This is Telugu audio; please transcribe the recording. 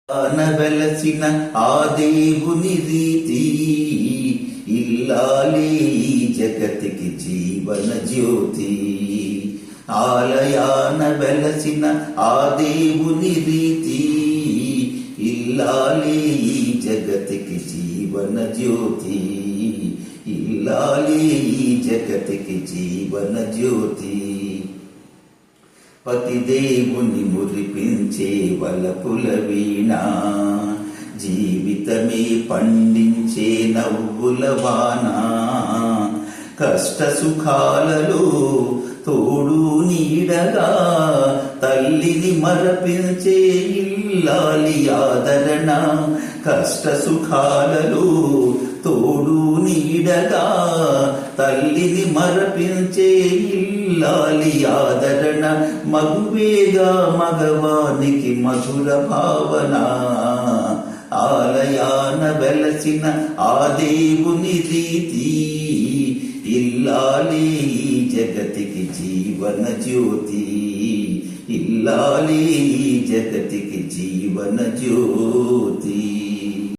వెలసిన ఆ దేవుని రీతి ఇల్లాలే ఈ జగతికి జీవన జ్యోతి. ఆలయాన వెలసిన ఆ దేవుని రీతి ఇల్లాలే ఈ జగతికి జీవన జ్యోతి. ఇల్లాలే ఈ జగతికి జీవన జ్యోతి. పతిదేవుని మురిపించే వలపుల వీణ, జీవితమే పండించే నవ్వుల వాన. కష్ట సుఖాలలో తోడు నీడగా తల్లిని మరపించే ఇల్లాలి ఆదరణ. కష్ట సుఖాలలో తోడు నీడగా తల్లిని మరపించే ఇల్లాలి ఆదరణ. మగువేగా మగవానికి మధుర భావన. ఆలయాన వెలసిన ఆ దేవుని రీతి ఇల్లాలి ఈ జగతికి జీవన జ్యోతి. ఇల్లాలి ఈ జగతికి జీవన జ్యోతి.